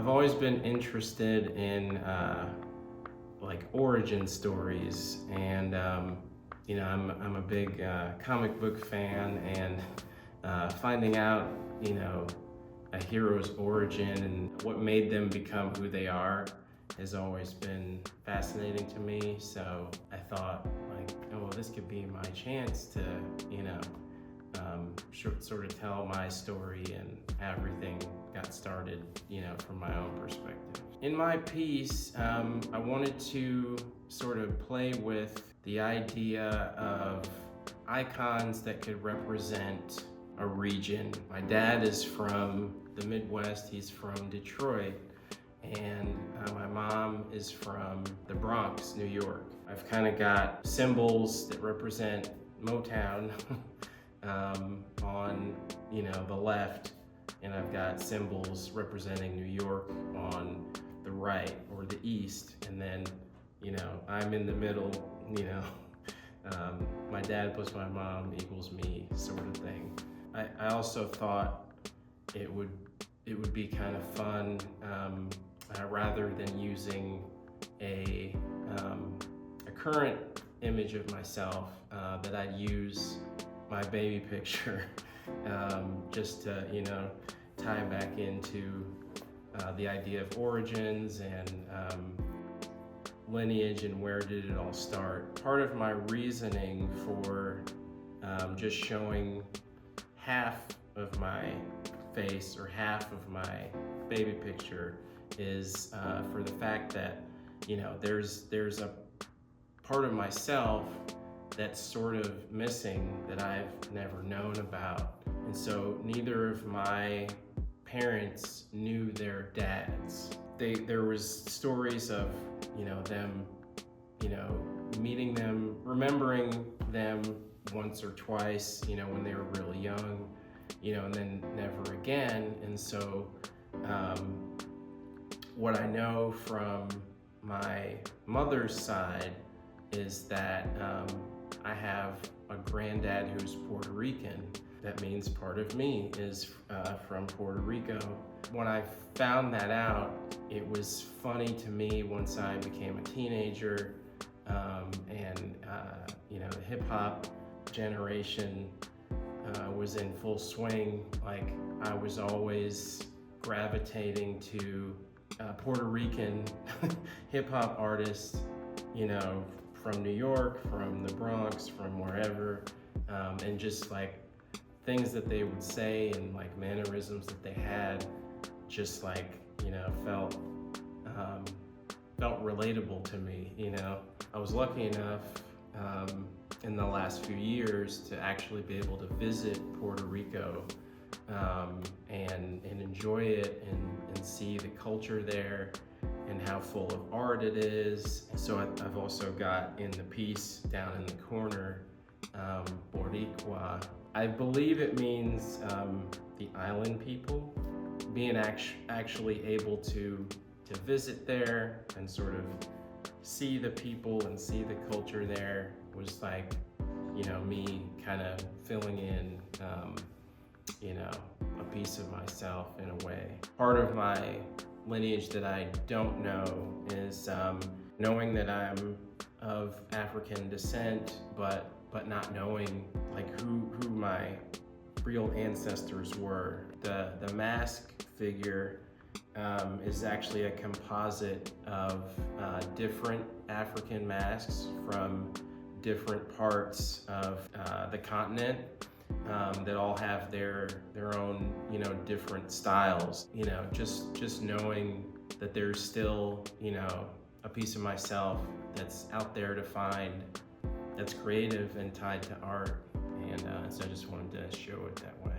I've always been interested in like origin stories, and I'm a big comic book fan, and finding out a hero's origin and what made them become who they are has always been fascinating to me. So I thought, like, oh, well, this could be my chance to sort of tell my story and how everything got started, from my own perspective. In my piece, I wanted to sort of play with the idea of icons that could represent a region. My dad is from the Midwest, he's from Detroit, and my mom is from the Bronx, New York. I've kind of got symbols that represent Motown on the left, and I've got symbols representing New York on the right or the east, and then I'm in the middle. My dad plus my mom equals me, sort of thing. I also thought it would be kind of fun, rather than using a current image of myself, that I'd use my baby picture, just to tie back into the idea of origins and lineage and where did it all start. Part of my reasoning for just showing half of my face or half of my baby picture is for the fact that there's a part of myself that's sort of missing that I've never known about. And so neither of my parents knew their dads. There was stories of them meeting them, remembering them once or twice when they were really young, and then never again. And so what I know from my mother's side is that I have a granddad who's Puerto Rican. That means part of me is from Puerto Rico. When I found that out, it was funny to me once I became a teenager, and the hip hop generation was in full swing. Like, I was always gravitating to Puerto Rican hip hop artists, from New York, from the Bronx, from wherever, and just like things that they would say and like mannerisms that they had, just like felt relatable to me. I was lucky enough in the last few years to actually be able to visit Puerto Rico and enjoy it and see the culture there and how full of art it is. So I've also got in the piece down in the corner, Boricua. I believe it means the island people. Being actually able to visit there and sort of see the people and see the culture there was like, me kind of filling in, a piece of myself in a way. Part of my lineage that I don't know is knowing that I'm of African descent, but not knowing like who my real ancestors were. The mask figure is actually a composite of different African masks from different parts of the continent, that all have their own different styles. Just knowing that there's still a piece of myself that's out there to find, that's creative and tied to art, and so I just wanted to show it that way.